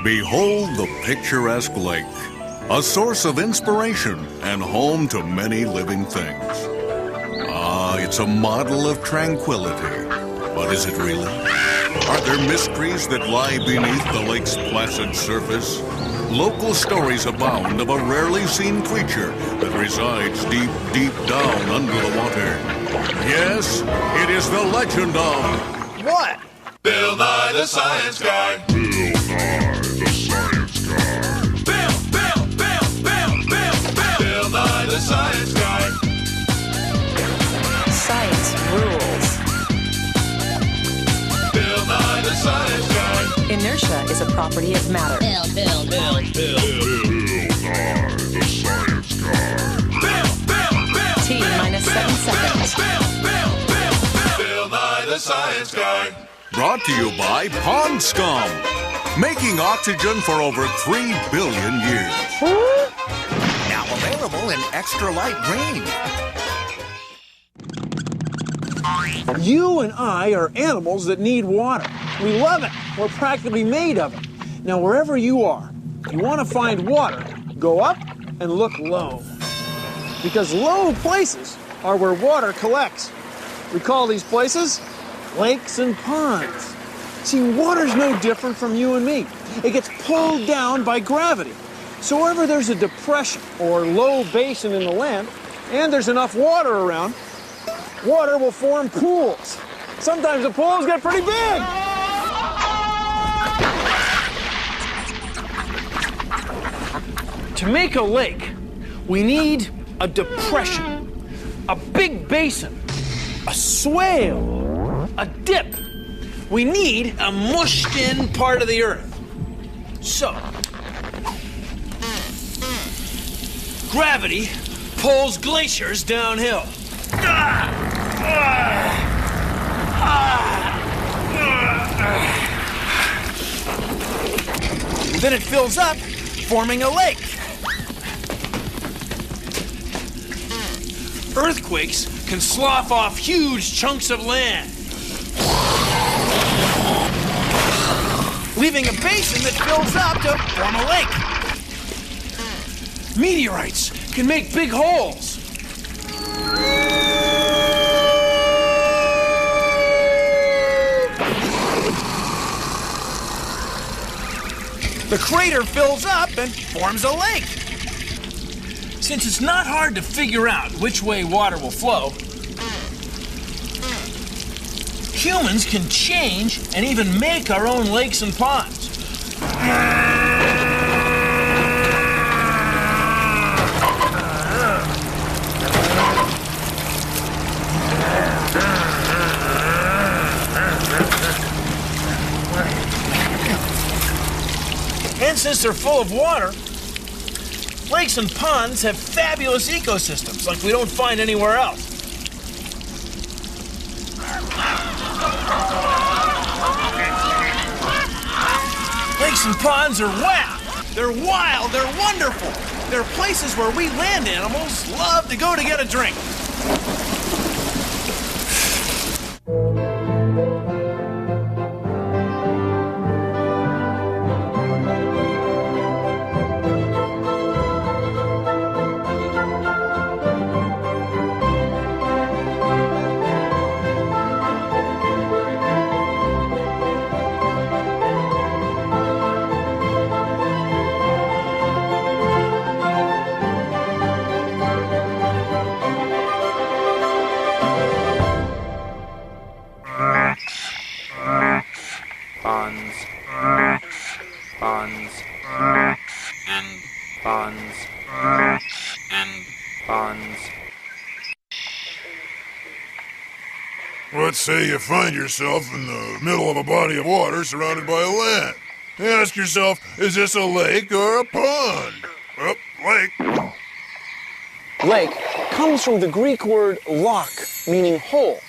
Behold the picturesque lake, a source of inspiration and home to many living things. Ah, it's a model of tranquility. But is it really? Are there mysteries that lie beneath the lake's placid surface? Local stories abound of a rarely seen creature that resides deep, deep down under the water. Yes, it is the legend of... What? Bill Nye the Science Guy. Bill Nye the Science Guy. Bill Nye the Science Guy. Science rules. Bill Nye the Science Guy. Inertia is a property of matter. Bill Nye the Science Guy. T minus 7 seconds. Bill Nye the Science Guy. Brought to you by Pond Scum, making oxygen for over 3 billion years. Now available in extra light green. You and I are animals that need water. We love it. We're practically made of it. Now, wherever you are, you want to find water, go up and look low. Because low places are where water collects. We call these places lakes and ponds. See, water's no different from you and me. It gets pulled down by gravity. So wherever there's a depression or low basin in the land, and there's enough water around, water will form pools. Sometimes the pools get pretty big. To make a lake, we need a depression, a big basin, a swale, a dip. We need a mushed-in part of the earth. So, gravity pulls glaciers downhill. Then it fills up, forming a lake. Earthquakes can slough off huge chunks of land, leaving a basin that fills up to form a lake. Meteorites can make big holes. The crater fills up and forms a lake. Since it's not hard to figure out which way water will flow, humans can change and even make our own lakes and ponds. And since they're full of water, lakes and ponds have fabulous ecosystems like we don't find anywhere else. Lakes and ponds are wow. They're wild, they're wonderful. They're places where we land animals love to go to get a drink. Let's say you find yourself in the middle of a body of water surrounded by land. You ask yourself, is this a lake or a pond? Well, lake. Lake comes from the Greek word lak, meaning hole,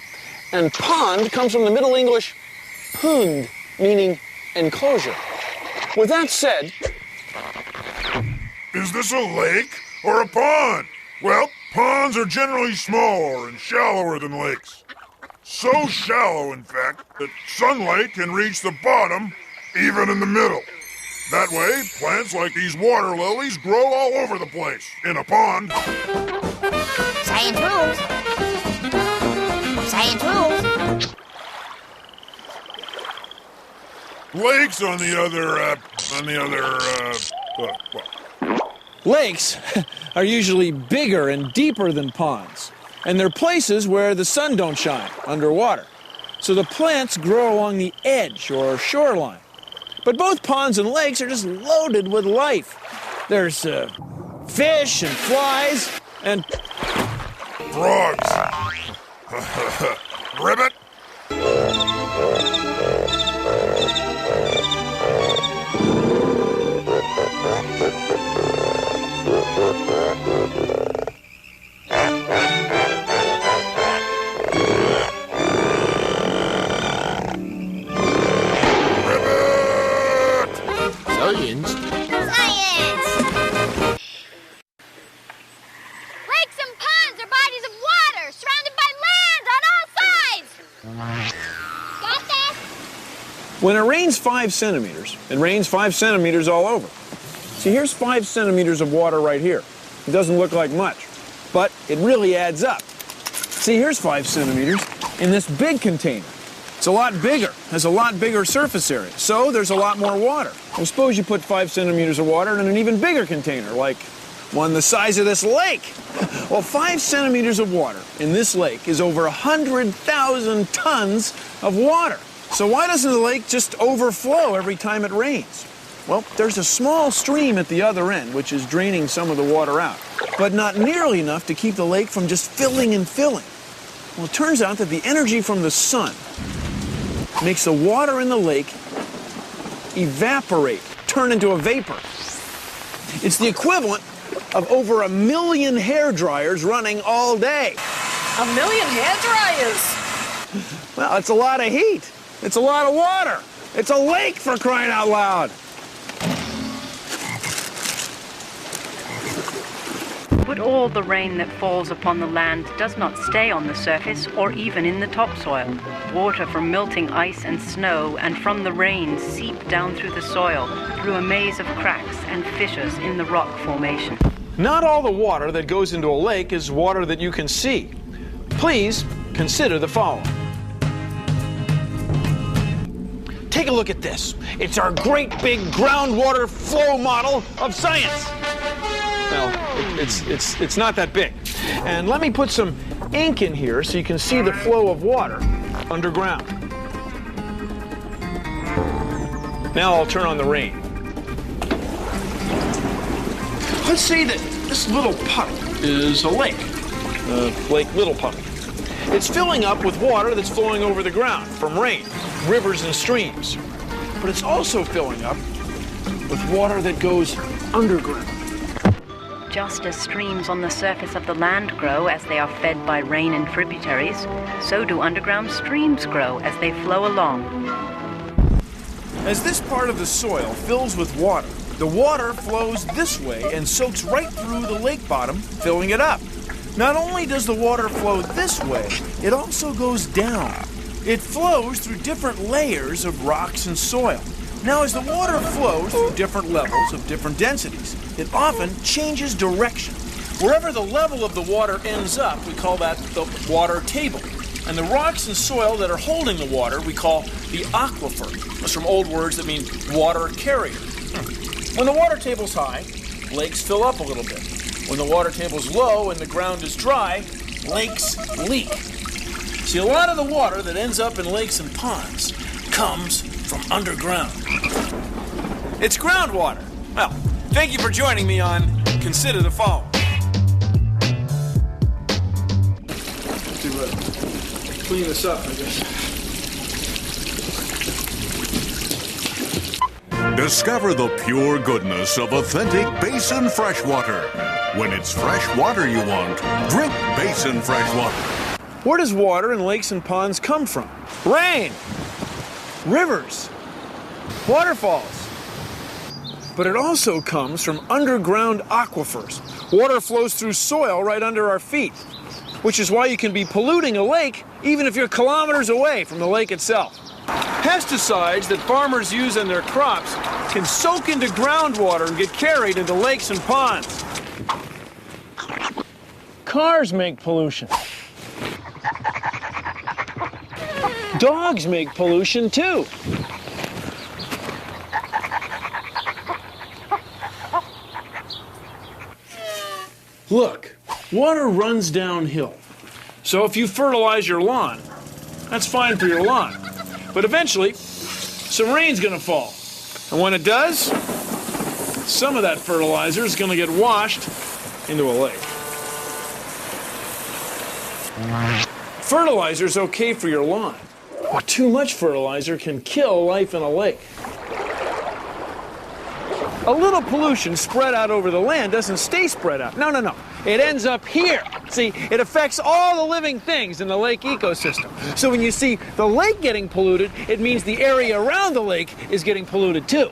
and pond comes from the Middle English pund, meaning enclosure. With that said, Is this a lake or a pond? Well, ponds are generally smaller and shallower than lakes. So shallow, in fact, that sunlight can reach the bottom, even in the middle. That way, plants like these water lilies grow all over the place. In a pond. Science rules. Science rules. Lakes, on the other, Lakes are usually bigger and deeper than ponds, and they're places where the sun don't shine, underwater. So the plants grow along the edge or shoreline. But both ponds and lakes are just loaded with life. There's fish and flies and frogs. Ribbit. Science. Lakes and ponds are bodies of water surrounded by land on all sides. Got that? when it rains 5 centimeters, it rains 5 centimeters all over. See, here's 5 centimeters of water right here. It doesn't look like much, but it really adds up. See, here's 5 centimeters in this big container. It's a lot bigger, has a lot bigger surface area, so there's a lot more water. Well, suppose you put 5 centimeters of water in an even bigger container, like one the size of this lake. Well, 5 centimeters of water in this lake is over 100,000 tons of water. So why doesn't the lake just overflow every time it rains? Well, there's a small stream at the other end, which is draining some of the water out, but not nearly enough to keep the lake from just filling and filling. Well, it turns out that the energy from the sun makes the water in the lake evaporate, turn into a vapor. It's the equivalent of over 1 million hair dryers running all day. 1 million hair dryers? Well, it's a lot of heat. It's a lot of water. It's a lake, for crying out loud. But all the rain that falls upon the land does not stay on the surface or even in the topsoil. Water from melting ice and snow and from the rain seep down through the soil, through a maze of cracks and fissures in the rock formation. Not all the water that goes into a lake is water that you can see. Please consider the following. Take a look at this. It's our great big groundwater flow model of science. Well, it's not that big. And let me put some ink in here so you can see the flow of water underground. Now I'll turn on the rain. Let's say that this little puddle is a lake, Lake Little Puddle. It's filling up with water that's flowing over the ground from rain, rivers and streams. But it's also filling up with water that goes underground. Just as streams on the surface of the land grow as they are fed by rain and tributaries, so do underground streams grow as they flow along. As this part of the soil fills with water, the water flows this way and soaks right through the lake bottom, filling it up. Not only does the water flow this way, it also goes down. It flows through different layers of rocks and soil. Now, as the water flows through different levels of different densities, it often changes direction. Wherever the level of the water ends up, we call that the water table. And the rocks and soil that are holding the water, we call the aquifer. That's from old words that mean water carrier. When the water table's high, lakes fill up a little bit. When the water table's low and the ground is dry, lakes leak. See, a lot of the water that ends up in lakes and ponds comes from underground. It's groundwater. Well, thank you for joining me on Consider the Following. To clean this up, I guess. Discover the pure goodness of authentic Basin freshwater. When it's fresh water you want, drink Basin freshwater. Where does water in lakes and ponds come from? Rain, rivers, waterfalls. But it also comes from underground aquifers. Water flows through soil right under our feet, which is why you can be polluting a lake even if you're kilometers away from the lake itself. Pesticides that farmers use in their crops can soak into groundwater and get carried into lakes and ponds. Cars make pollution. Dogs make pollution too. Look, water runs downhill. So if you fertilize your lawn, that's fine for your lawn. But eventually, some rain's gonna fall. And when it does, some of that fertilizer is gonna get washed into a lake. Fertilizer's okay for your lawn, but too much fertilizer can kill life in a lake. A little pollution spread out over the land doesn't stay spread out. No. It ends up here. See, it affects all the living things in the lake ecosystem. So when you see the lake getting polluted, it means the area around the lake is getting polluted too.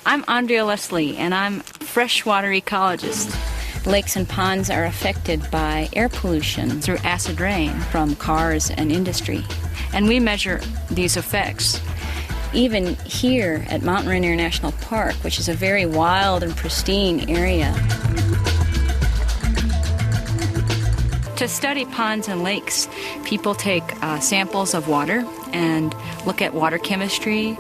I'm Andrea Leslie, and I'm a freshwater ecologist. Lakes and ponds are affected by air pollution through acid rain from cars and industry. And we measure these effects. Even here at Mountain Rainier National Park, which is a very wild and pristine area. To study ponds and lakes, people take samples of water and look at water chemistry.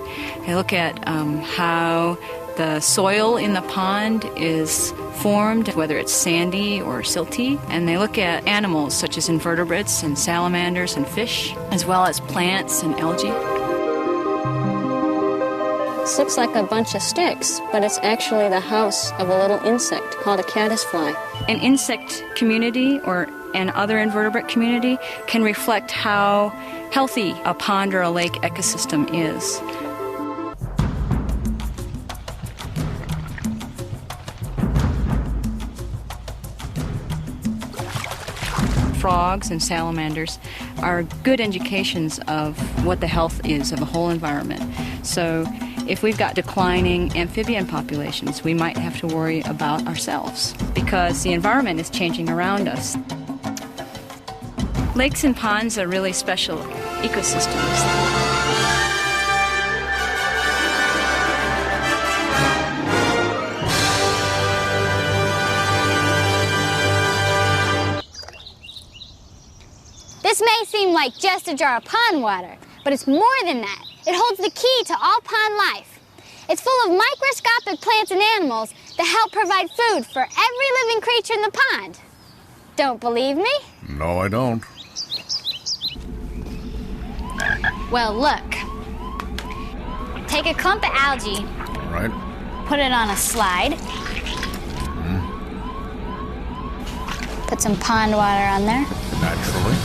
They look at how the soil in the pond is formed, whether it's sandy or silty, and they look at animals such as invertebrates and salamanders and fish, as well as plants and algae. This looks like a bunch of sticks, but it's actually the house of a little insect called a caddisfly. An insect community or an other invertebrate community can reflect how healthy a pond or a lake ecosystem is. Frogs and salamanders are good indications of what the health is of a whole environment. So if we've got declining amphibian populations, we might have to worry about ourselves because the environment is changing around us. Lakes and ponds are really special ecosystems. This may seem like just a jar of pond water, but it's more than that. It holds the key to all pond life. It's full of microscopic plants and animals that help provide food for every living creature in the pond. Don't believe me? No, I don't. Well, look. Take a clump of algae. Right. Put it on a slide. Put some pond water on there. Naturally.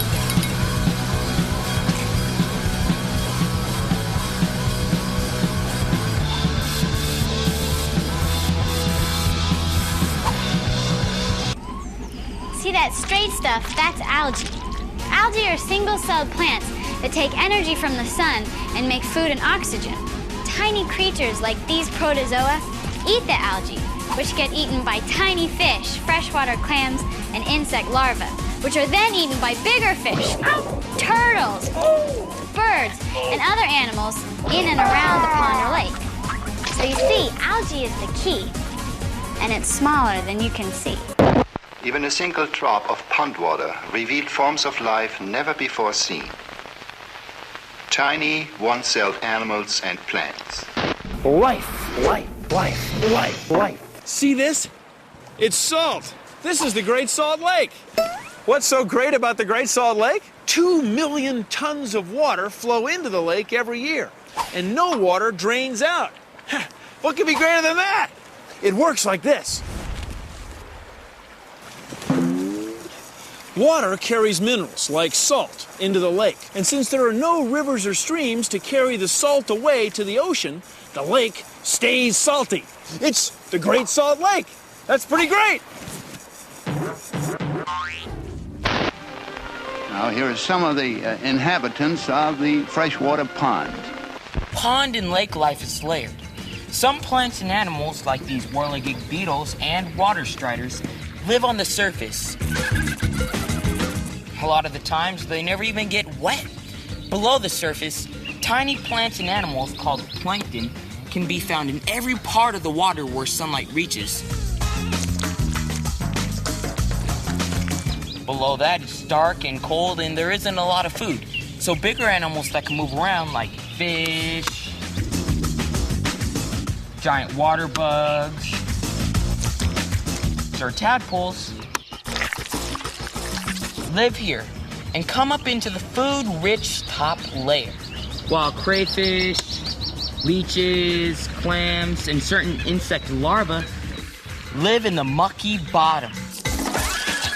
See that straight stuff? That's algae. Algae are single-celled plants that take energy from the sun and make food and oxygen. Tiny creatures like these protozoa eat the algae, which get eaten by tiny fish, freshwater clams, and insect larvae, which are then eaten by bigger fish, turtles, birds, and other animals in and around the pond or lake. So you see, algae is the key, and it's smaller than you can see. Even a single drop of pond water revealed forms of life never before seen. Tiny, one-celled animals and plants. Life. See this? It's salt. This is the Great Salt Lake. What's so great about the Great Salt Lake? 2 million tons of water flow into the lake every year, and no water drains out. What could be greater than that? It works like this. Water carries minerals, like salt, into the lake. And since there are no rivers or streams to carry the salt away to the ocean, the lake stays salty. It's the Great Salt Lake. That's pretty great. Now, here are some of the inhabitants of the freshwater pond. Pond and lake life is layered. Some plants and animals, like these whirligig beetles and water striders, live on the surface. A lot of the times, they never even get wet. Below the surface, tiny plants and animals called plankton can be found in every part of the water where sunlight reaches. Below that, it's dark and cold, and there isn't a lot of food. So bigger animals that can move around, like fish, giant water bugs, or tadpoles, live here and come up into the food-rich top layer, while crayfish, leeches, clams, and certain insect larvae live in the mucky bottom.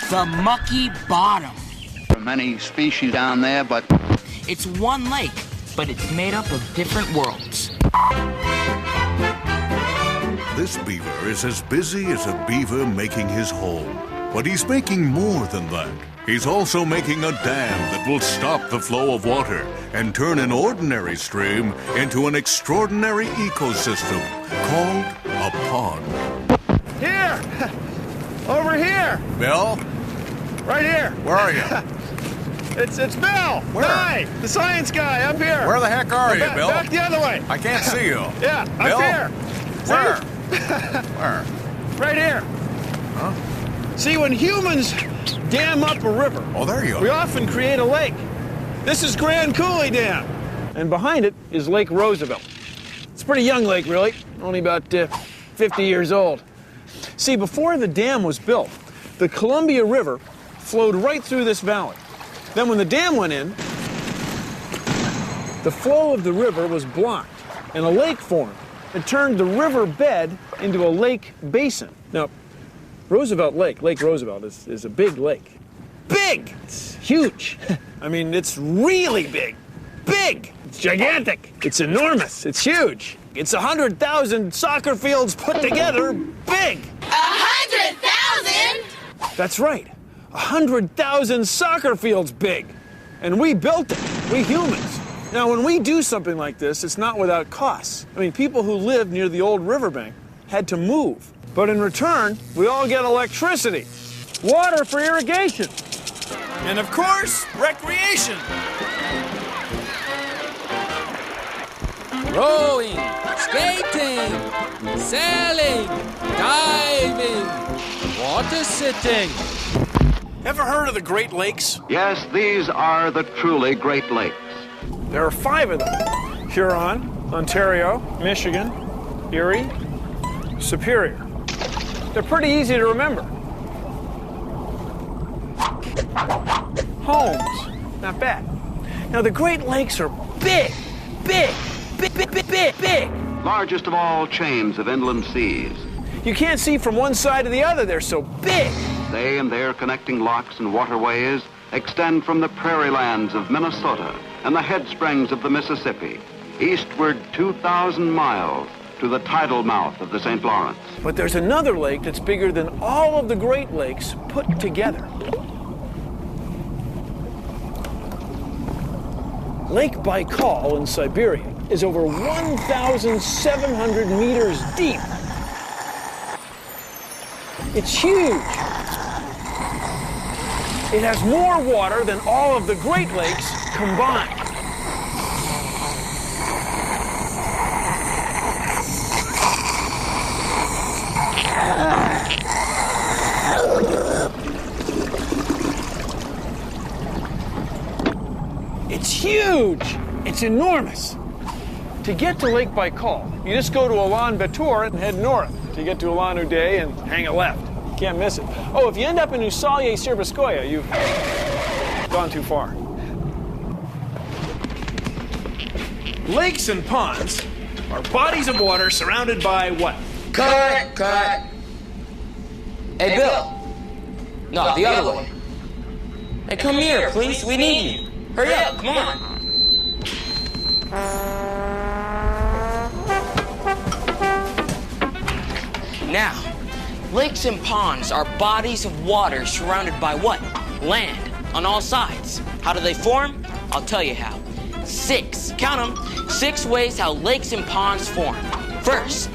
The mucky bottom. There are many species down there, but it's one lake, but it's made up of different worlds. This beaver is as busy as a beaver making his home. But he's making more than that. He's also making a dam that will stop the flow of water and turn an ordinary stream into an extraordinary ecosystem called a pond. Here! Over here! Bill? Right here. Where are you? It's Bill. Where? Hi, the science guy. I'm here. Where the heck are you, Bill? Back the other way. I can't see you. Yeah, Bill? up here. Where? Where? Right here. Huh? See, when humans dam up a river, oh, there you are. We often create a lake. This is Grand Coulee Dam. And behind it is Lake Roosevelt. It's a pretty young lake, really. Only about 50 years old. See, before the dam was built, the Columbia River flowed right through this valley. Then when the dam went in, the flow of the river was blocked, and a lake formed. It turned the river bed into a lake basin. Now, Roosevelt Lake, Lake Roosevelt, is a big lake. Big! It's huge. I mean, it's really big. Big! It's gigantic. It's enormous. It's huge. It's 100,000 soccer fields put together. Big! 100,000? That's right. 100,000 soccer fields big. And we built it. We humans. Now, when we do something like this, it's not without costs. I mean, people who lived near the old riverbank had to move. But in return, we all get electricity, water for irrigation, and of course, recreation. Rowing, skating, sailing, diving, water sitting. Ever heard of the Great Lakes? yes, these are the truly Great Lakes. There are 5 of them. Huron, Ontario, Michigan, Erie, Superior. They're pretty easy to remember. Homes, not bad. Now the Great Lakes are big, big, big, big, big, big, big. Largest of all chains of inland seas. You can't see from one side to the other, they're so big. They and their connecting locks and waterways extend from the prairie lands of Minnesota and the head springs of the Mississippi, eastward 2,000 miles to the tidal mouth of the St. Lawrence. But there's another lake that's bigger than all of the Great Lakes put together. Lake Baikal in Siberia is over 1,700 meters deep. It's huge. It has more water than all of the Great Lakes combined. It's huge. It's enormous. To get to Lake Baikal, you just go to Ulaanbaatar and head north to get to Ulan-Ude and hang a left. Can't miss it. Oh, if you end up in Usalye-Sirskoye, you've gone too far. Lakes and ponds are bodies of water surrounded by what? Cut! Hey, Bill. No, the other way. Hey, come here, please. We need you. Hurry up, come on. Now, lakes and ponds are bodies of water surrounded by what? Land on all sides. How do they form? I'll tell you how. 6, count them, 6 ways how lakes and ponds form. First,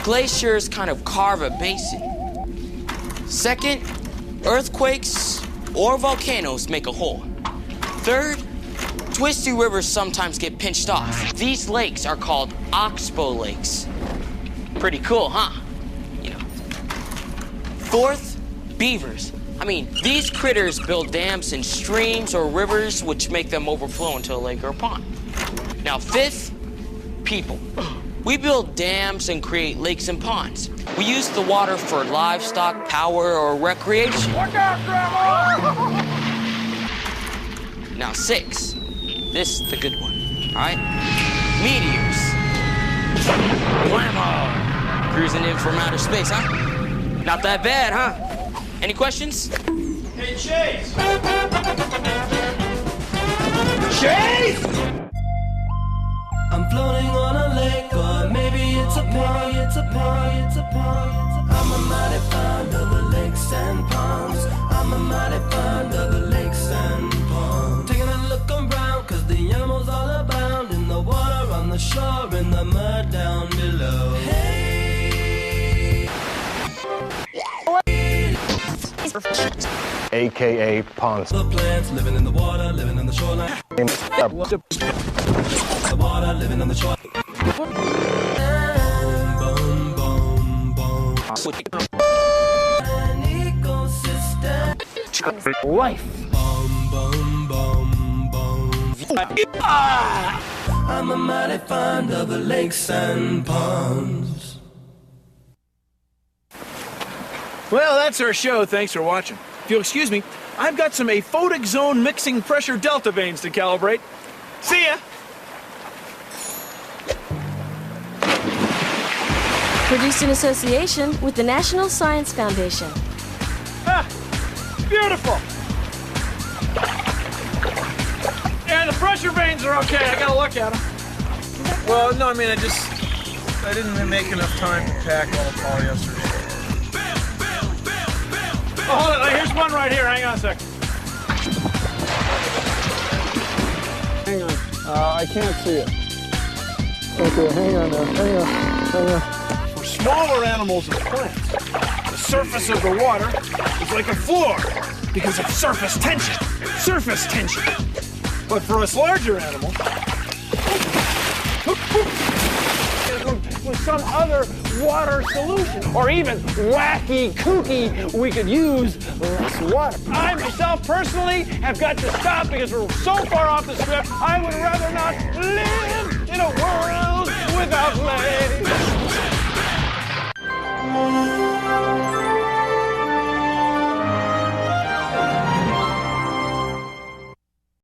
glaciers kind of carve a basin. Second, earthquakes or volcanoes make a hole. Third, twisty rivers sometimes get pinched off. These lakes are called oxbow lakes. Pretty cool, huh? You know. Fourth, beavers. I mean, these critters build dams in streams or rivers which make them overflow into a lake or a pond. Now, fifth, people. We build dams and create lakes and ponds. We use the water for livestock, power, or recreation. Look out, Grandma! Now, six. This is the good one, all right? Meteors. Blammo! Cruising in from outer space, huh? Not that bad, huh? Any questions? Hey, Chase! Chase! I'm floating on a lake, or maybe it's a pond, I'm a mighty fond of the lakes and ponds. I'm a mighty fond of the lakes and ponds. Taking a look around, cause the animals all abound in the water, on the shore, in the mud down below. Hey! AKA ponds. The plants living in the water, living in the shoreline. The water, living on the shore. Boom, boom, boom. An ecosystem. Life. Boom, boom, boom, boom. I'm a mighty fond of the lakes and ponds. Well, that's our show. Thanks for watching. If you'll excuse me, I've got some aphotic zone mixing pressure delta vanes to calibrate. See ya! Produced in association with the National Science Foundation. Ah, beautiful! And the pressure vanes are okay. I gotta look at them. Well, no, I mean, I didn't make enough time to pack all the polyester. Oh, hold on. Here's one right here. Hang on a second. Hang on. I can't see it. Okay, hang on now. Hang on. For smaller animals and plants, the surface of the water is like a floor because of surface tension. Surface tension. But for us larger animals, with some other water solution, or even wacky kooky, we could use less water. I myself personally have got to stop because we're so far off the script. I would rather not live in a world without legs.